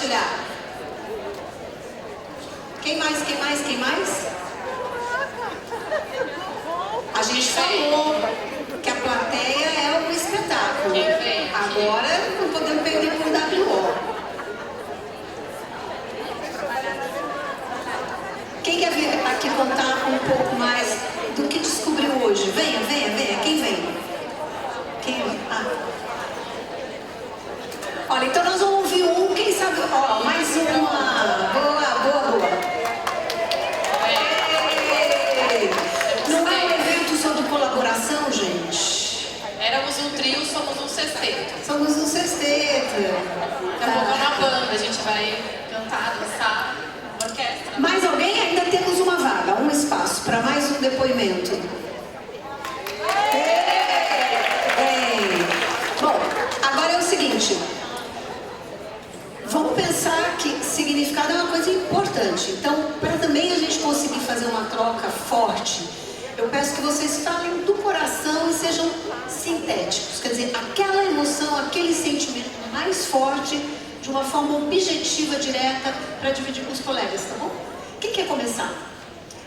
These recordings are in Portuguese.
compartilhar. Quem mais? A gente falou que a plateia é um espetáculo. Agora não podemos perder por WO. Quem quer vir aqui contar um pouco mais do que descobriu hoje? Venha. Quem vem? Olha, então nós vamos ouvir quem sabe... Ó, mais uma. Boa. Não é um evento sobre colaboração, gente? Éramos um trio, somos um sexteto. Somos um sexteto. Daqui a pouco é uma banda, a gente vai cantar, dançar, orquestra. Mais alguém? Ainda temos uma vaga, um espaço para mais um depoimento. Bom, agora é o seguinte. Vamos pensar que significado é uma coisa importante. Então, para também a gente conseguir fazer uma troca forte, eu peço que vocês falem do coração e sejam sintéticos. Quer dizer, aquela emoção, aquele sentimento mais forte, de uma forma objetiva, direta, para dividir com os colegas, tá bom? Quem quer começar?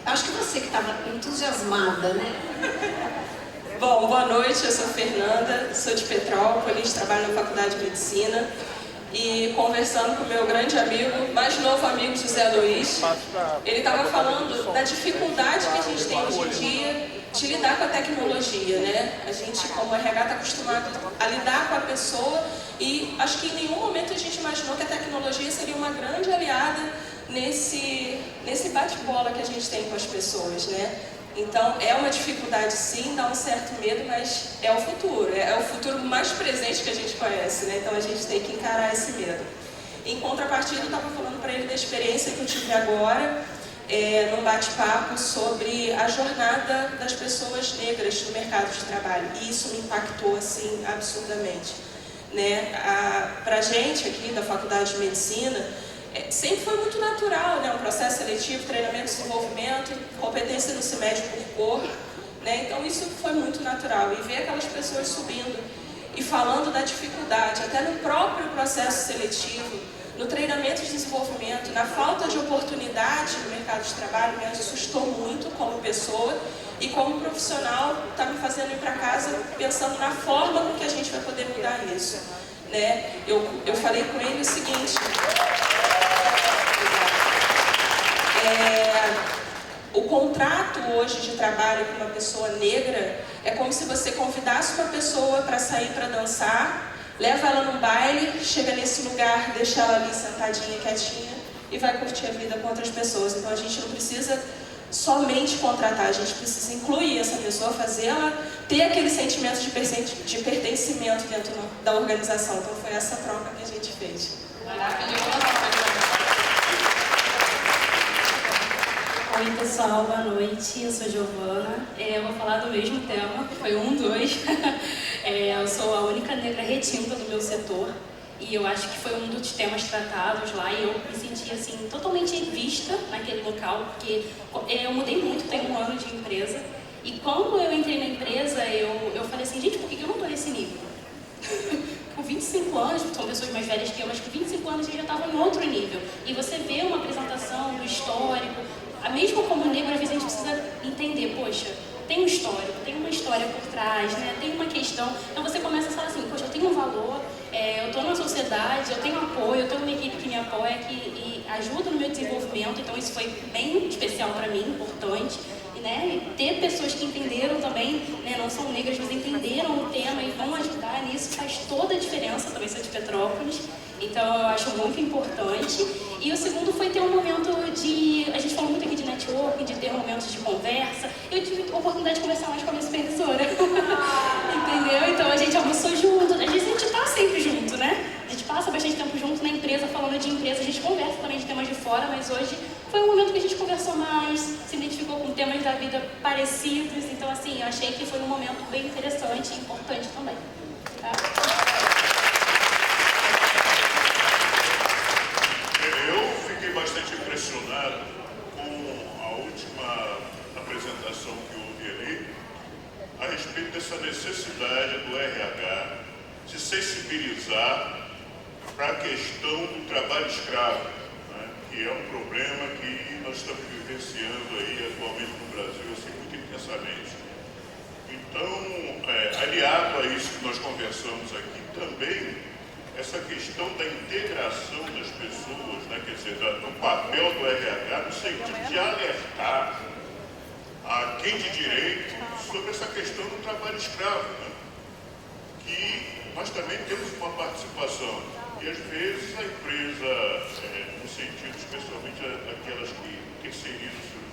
Acho que você que estava entusiasmada, né? Bom, boa noite, eu sou Fernanda, sou de Petrópolis, trabalho na Faculdade de Medicina e conversando com meu grande amigo, mais novo amigo José Luiz, ele estava falando da dificuldade que a gente tem hoje em dia de lidar com a tecnologia, né? A gente, como RH, está acostumado a lidar com a pessoa e acho que em nenhum momento a gente imaginou que a tecnologia seria uma grande aliada nesse bate-bola que a gente tem com as pessoas, né? Então, é uma dificuldade sim, dá um certo medo, mas é o futuro mais presente que a gente conhece, né? Então a gente tem que encarar esse medo. Em contrapartida, eu estava falando para ele da experiência que eu tive agora, num bate-papo sobre a jornada das pessoas negras no mercado de trabalho, e isso me impactou assim absurdamente, né? Para a gente aqui da Faculdade de Medicina, sempre foi muito natural, né? Um processo seletivo, treinamento, desenvolvimento, competência não se mede por cor, né? Então isso foi muito natural. E ver aquelas pessoas subindo e falando da dificuldade, até no próprio processo seletivo, no treinamento de desenvolvimento, na falta de oportunidade no mercado de trabalho, me assustou muito como pessoa e como profissional, está me fazendo ir para casa pensando na forma com que a gente vai poder mudar isso, né? Eu falei com ele o seguinte... O contrato hoje de trabalho com uma pessoa negra é como se você convidasse uma pessoa para sair para dançar, leva ela num baile, chega nesse lugar, deixa ela ali sentadinha, quietinha e vai curtir a vida com outras pessoas. Então a gente não precisa somente contratar, a gente precisa incluir essa pessoa, fazer ela ter aquele sentimento de pertencimento dentro da organização. Então foi essa troca que a gente fez. Oi pessoal, boa noite, eu sou Giovana, eu vou falar do mesmo tema, foi 2. Eu sou a única negra retinta do meu setor e eu acho que foi um dos temas tratados lá e eu me senti assim, totalmente vista naquele local, porque eu mudei muito, tenho 1 ano de empresa e quando eu entrei na empresa eu falei assim, gente, por que eu não estou nesse nível? Com 25 anos, são pessoas mais velhas que eu, mas com 25 anos eu já estava em outro nível e você vê uma apresentação do histórico. Mesmo como negro, às vezes a gente precisa entender, poxa, tem um histórico, tem uma história por trás, né? Tem uma questão. Então você começa a falar assim, poxa, eu tenho um valor, eu estou na sociedade, eu tenho apoio, eu tenho uma equipe que me apoia, que ajuda no meu desenvolvimento, então isso foi bem especial para mim, importante. Né? E ter pessoas que entenderam também, né? Não são negras, mas entenderam o tema e vão ajudar nisso, faz toda a diferença. Também sou de Petrópolis, então eu acho muito importante. E o segundo foi ter um momento de... A gente falou muito aqui de networking, de ter momentos de conversa. Eu tive a oportunidade de conversar mais com a minha supervisora. Entendeu? Então a gente almoçou junto. Às vezes a gente tá sempre junto, né? A gente passa bastante tempo junto na empresa, falando de empresa. A gente conversa também de temas de fora, mas hoje foi um momento que a gente conversou mais, se identificou com temas da vida parecidos. Então, assim, eu achei que foi um momento bem interessante e importante também. Tá? Eu fiquei bastante impressionado com a última apresentação que houve ali a respeito dessa necessidade do RH de sensibilizar para a questão do trabalho escravo, né, que é um problema que nós estamos vivenciando aí atualmente no Brasil assim, muito intensamente. Então, aliado a isso que nós conversamos aqui, também essa questão da integração das pessoas, né, quer dizer, do papel do RH no sentido de alertar a quem de direito sobre essa questão do trabalho escravo, né, que nós também temos uma participação. E às vezes a empresa, no sentido especialmente aquelas que terceirizam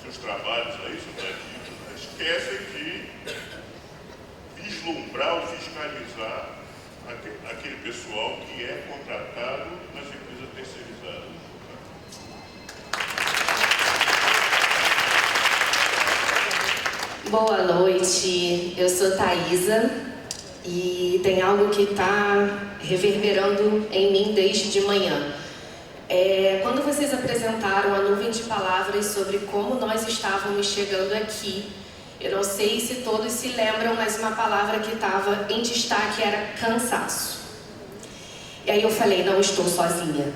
seus trabalhos aí, esquecem de vislumbrar ou fiscalizar aquele pessoal que é contratado nas empresas terceirizadas. Boa noite, eu sou Thaisa e tem algo que está reverberando em mim desde de manhã. Quando vocês apresentaram a nuvem de palavras sobre como nós estávamos chegando aqui, eu não sei se todos se lembram, mas uma palavra que estava em destaque era cansaço. E aí eu falei, não estou sozinha.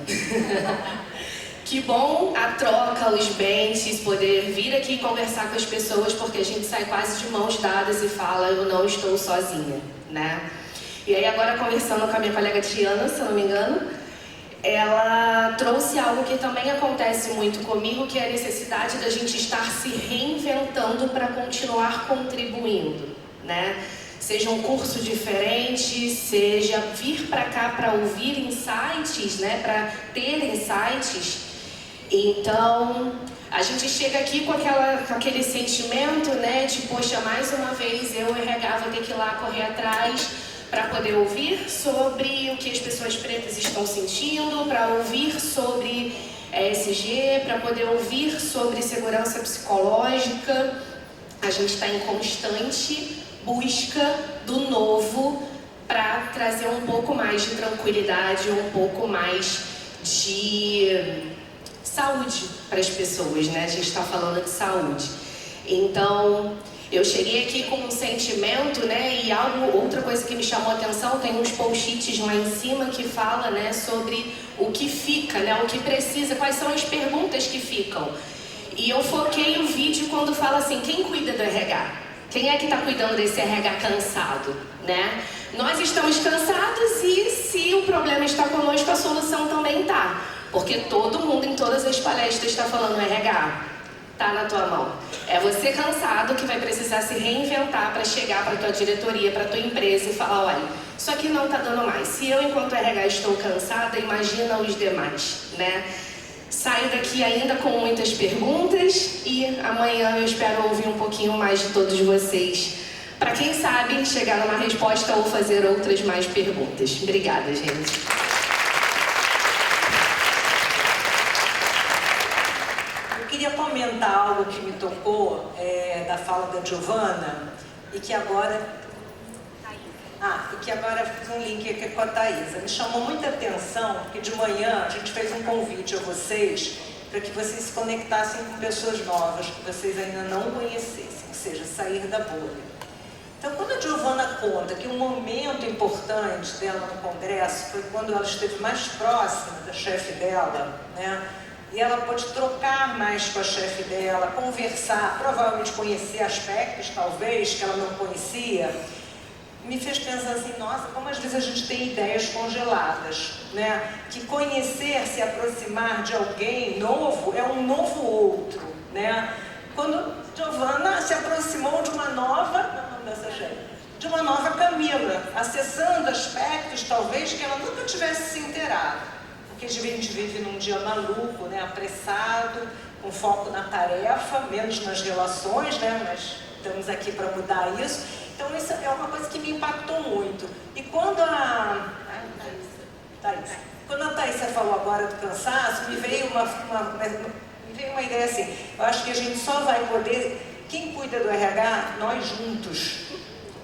Que bom a troca, os benches, poder vir aqui conversar com as pessoas, porque a gente sai quase de mãos dadas e fala, eu não estou sozinha, né? E aí agora conversando com a minha colega Tiana, se eu não me engano, ela trouxe algo que também acontece muito comigo, que é a necessidade da gente estar se reinventando para continuar contribuindo, né? Seja um curso diferente, seja vir para cá para ouvir insights, né? Para ter insights. Então, a gente chega aqui com aquele sentimento, né? De, poxa, mais uma vez eu, RH, vou ter que ir lá correr atrás para poder ouvir sobre o que as pessoas pretas estão sentindo, para ouvir sobre ESG, para poder ouvir sobre segurança psicológica. A gente está em constante busca do novo para trazer um pouco mais de tranquilidade, um pouco mais de saúde para as pessoas, né? A gente está falando de saúde. Então, eu cheguei aqui com um sentimento, né? E outra coisa que me chamou a atenção, tem uns post-its lá em cima que fala, né, sobre o que fica, né? O que precisa, quais são as perguntas que ficam. E eu foquei o vídeo quando fala assim, quem cuida do RH? Quem é que está cuidando desse RH cansado, né? Nós estamos cansados e se o problema está conosco, a solução também está. Porque todo mundo em todas as palestras está falando RH. Tá na tua mão. É você cansado que vai precisar se reinventar para chegar para tua diretoria, para tua empresa e falar, olha, isso aqui não tá dando mais. Se eu, enquanto RH, estou cansada, imagina os demais, né? Saio daqui ainda com muitas perguntas e amanhã eu espero ouvir um pouquinho mais de todos vocês. Para quem sabe, chegar numa resposta ou fazer outras mais perguntas. Obrigada, gente. Eu queria comentar algo que me tocou da fala da Giovana e que agora fiz um link aqui com a Thaisa. Me chamou muita atenção porque de manhã a gente fez um convite a vocês para que vocês se conectassem com pessoas novas que vocês ainda não conhecessem, ou seja, sair da bolha. Então, quando a Giovana conta que um momento importante dela no congresso foi quando ela esteve mais próxima da chefe dela, né? E ela pôde trocar mais com a chefe dela, conversar, provavelmente conhecer aspectos, talvez, que ela não conhecia, me fez pensar assim, nossa, como às vezes a gente tem ideias congeladas, né? Que conhecer, se aproximar de alguém novo é um novo outro, né? Quando Giovana se aproximou de uma nova, de uma nova Camila, acessando aspectos, talvez, que ela nunca tivesse se inteirado. Porque a gente vive num dia maluco, né? Apressado, com foco na tarefa, menos nas relações, né? Mas estamos aqui para mudar isso. Então, isso é uma coisa que me impactou muito. E quando a Thaisa falou agora do cansaço, me veio uma ideia assim, eu acho que a gente só vai poder, quem cuida do RH, nós juntos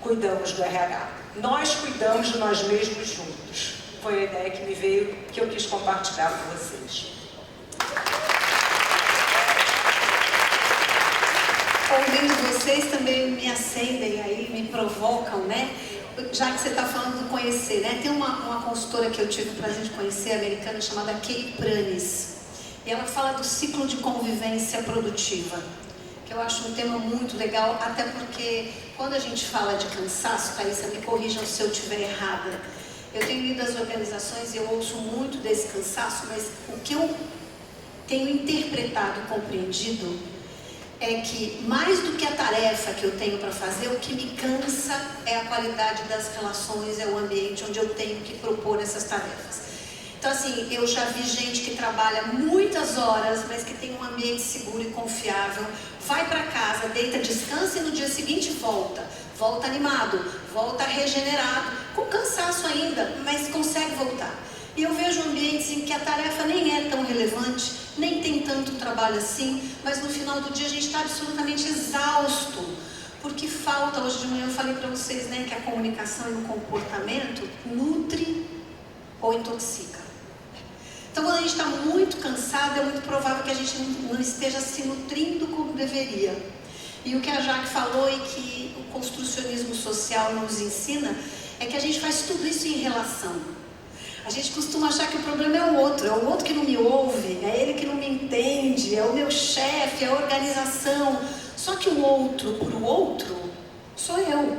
cuidamos do RH. Nós cuidamos de nós mesmos juntos. Foi a ideia que me veio, que eu quis compartilhar com vocês. Ouvindo vocês também me acendem aí, me provocam, né? já que você está falando do conhecer, né? Tem uma consultora que eu tive o prazer de conhecer, americana, chamada Kay Pranis. E ela fala do ciclo de convivência produtiva, que eu acho um tema muito legal, até porque quando a gente fala de cansaço, Thaísa, me corrijam se eu estiver errada. Eu tenho ido às organizações e eu ouço muito desse cansaço, mas o que eu tenho interpretado e compreendido é que, mais do que a tarefa que eu tenho para fazer, o que me cansa é a qualidade das relações, é o ambiente onde eu tenho que propor essas tarefas. Então, assim, eu já vi gente que trabalha muitas horas, mas que tem um ambiente seguro e confiável, vai para casa, deita, descansa e no dia seguinte volta. Volta animado, volta regenerado, com cansaço ainda, mas consegue voltar. E eu vejo ambientes em que a tarefa nem é tão relevante, nem tem tanto trabalho assim, mas no final do dia a gente está absolutamente exausto, porque falta, hoje de manhã eu falei para vocês, né, que a comunicação e o comportamento nutre ou intoxica. Então, quando a gente está muito cansado, é muito provável que a gente não esteja se nutrindo como deveria. E o que a Jaque falou e que o construcionismo social nos ensina é que a gente faz tudo isso em relação. A gente costuma achar que o problema é o outro que não me ouve, é ele que não me entende, é o meu chefe, é a organização. Só que o outro, por o outro, sou eu.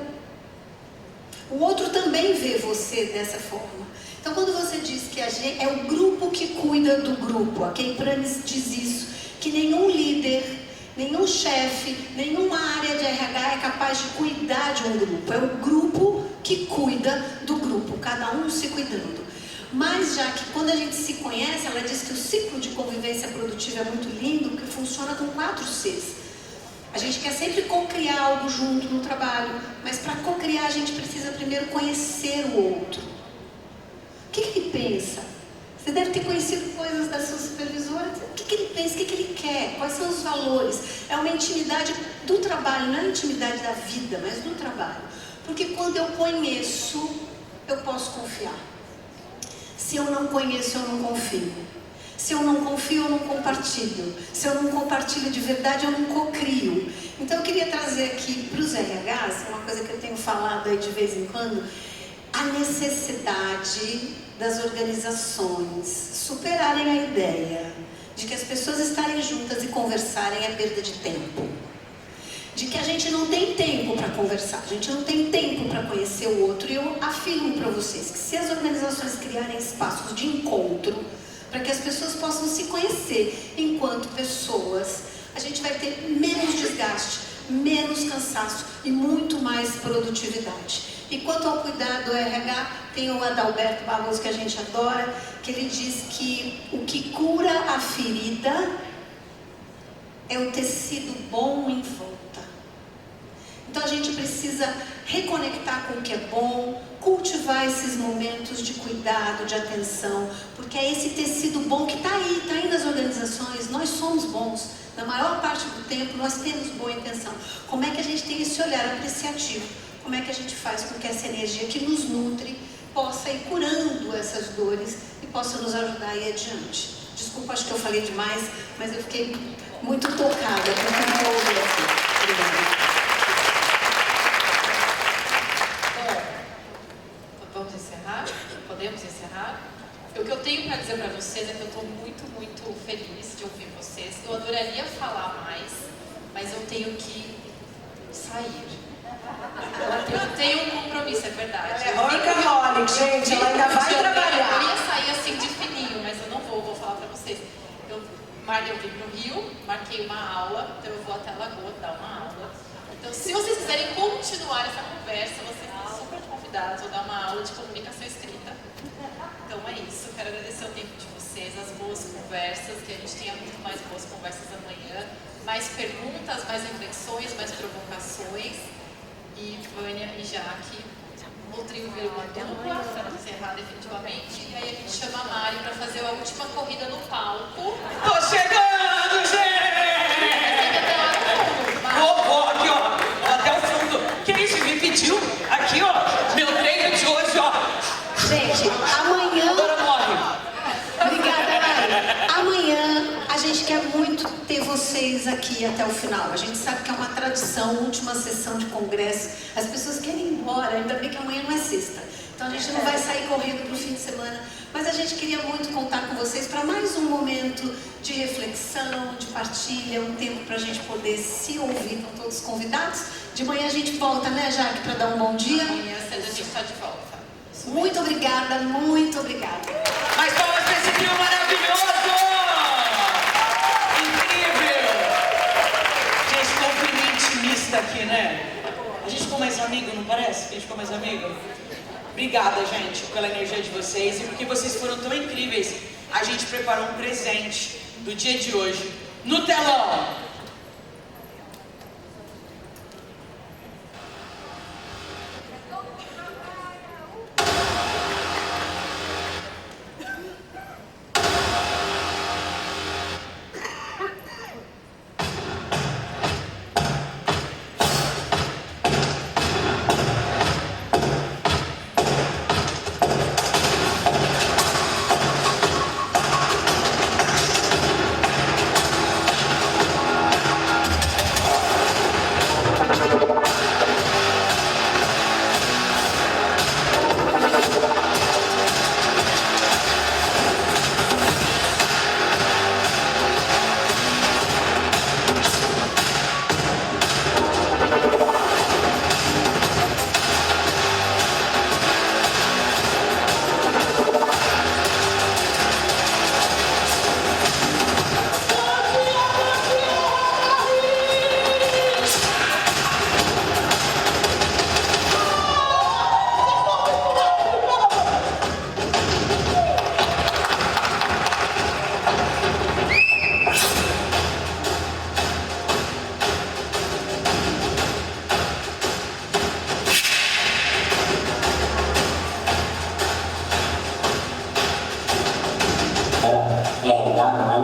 O outro também vê você dessa forma. Então, quando você diz que a gente é o grupo que cuida do grupo, a Kay Pranis diz isso, que nenhum líder, nenhum chefe, nenhuma área de RH é capaz de cuidar de um grupo. É o grupo que cuida do grupo, cada um se cuidando. Mas já que quando a gente se conhece, ela diz que o ciclo de convivência produtiva é muito lindo, que funciona com 4 Cs. A gente quer sempre co-criar algo junto no trabalho, mas para co-criar a gente precisa primeiro conhecer o outro. O que ele pensa? Você deve ter conhecido coisas da sua supervisora. O que ele pensa? O que ele quer? Quais são os valores? É uma intimidade do trabalho, não é intimidade da vida, mas do trabalho. Porque quando eu conheço, eu posso confiar. Se eu não conheço, eu não confio. Se eu não confio, eu não compartilho. Se eu não compartilho de verdade, eu não cocrio. Então eu queria trazer aqui para os RHs, uma coisa que eu tenho falado aí de vez em quando, a necessidade das organizações superarem a ideia de que as pessoas estarem juntas e conversarem é perda de tempo. De que a gente não tem tempo para conversar, a gente não tem tempo para conhecer o outro. E eu afirmo para vocês que se as organizações criarem espaços de encontro para que as pessoas possam se conhecer enquanto pessoas, a gente vai ter menos desgaste, menos cansaço e muito mais produtividade. E quanto ao cuidado do RH, tem o Adalberto Barroso, que a gente adora, que ele diz que o que cura a ferida é o tecido bom em volta. Então a gente precisa reconectar com o que é bom, cultivar esses momentos de cuidado, de atenção, porque é esse tecido bom que está aí nas organizações. Nós somos bons, na maior parte do tempo nós temos boa intenção. Como é que a gente tem esse olhar apreciativo? Como é que a gente faz com que essa energia que nos nutre possa ir curando essas dores e possa nos ajudar a ir adiante? Desculpa, acho que eu falei demais, mas eu fiquei muito tocada com o que eu ouvi aqui. Obrigada. Vamos encerrar? Podemos encerrar? O que eu tenho para dizer para vocês é que eu estou muito, muito feliz de ouvir vocês. Eu adoraria falar mais, mas eu tenho que sair. Eu tenho um compromisso, é verdade. É workaholic, gente, ela ainda vai trabalhar. Eu ia sair assim de fininho, mas eu não vou falar para vocês. Eu vim para o Rio, marquei uma aula, então eu vou até a Lagoa dar uma aula. Então, se vocês quiserem continuar essa conversa, vocês estão super convidados. Vou dar uma aula de comunicação escrita. Então é isso. Quero agradecer o tempo de vocês, as boas conversas, que a gente tenha muito mais boas conversas amanhã. Mais perguntas, mais reflexões, mais provocações. E Vânia e Jaque, o trio virou uma dupla para encerrar definitivamente. E aí a gente chama a Mari para fazer a última corrida no palco. Tô chegando, gente! Vou aqui, ó, até o fundo. Que isso? Me pediu? Aqui, ó, meu treino de hoje, ó. Gente, amanhã... Agora morre. Obrigada, Mari. Amanhã a gente gente quer muito ter vocês aqui até o final. A gente sabe que é uma tradição, última sessão de congresso. As pessoas querem ir embora, ainda bem que amanhã não é sexta. Então a gente não vai sair correndo para o fim de semana. Mas a gente queria muito contar com vocês para mais um momento de reflexão, de partilha, um tempo para a gente poder se ouvir. Estão todos convidados. De manhã a gente volta, né, Jaque, para dar um bom dia. Amanhã cedo a gente está de volta. Muito obrigada, muito obrigada. Mais palmas para esse trio maravilhoso! Incrível! Gente, como clima intimista aqui, né? A gente ficou mais amigo, não parece? Que a gente ficou mais amigo? Obrigada, gente, pela energia de vocês e porque vocês foram tão incríveis. A gente preparou um presente do dia de hoje no telão.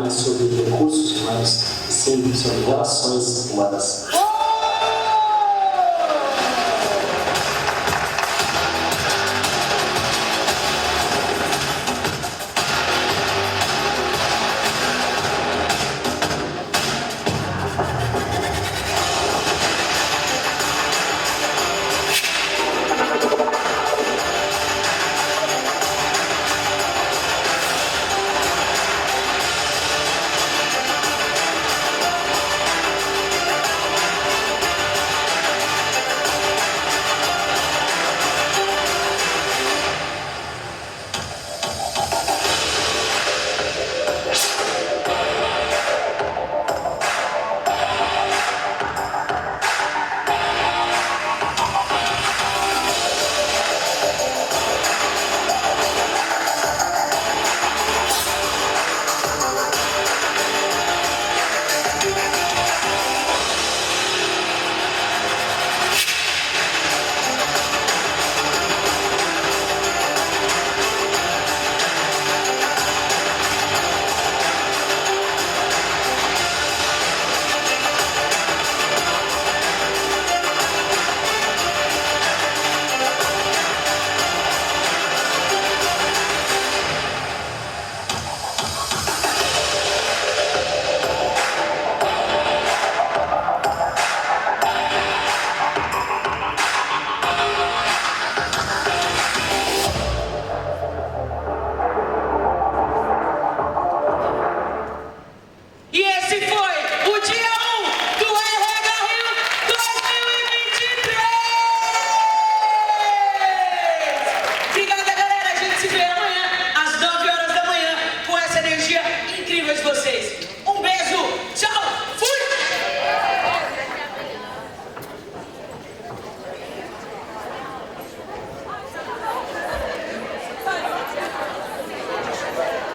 Sobre recursos humanos, sim, sobre relações humanas.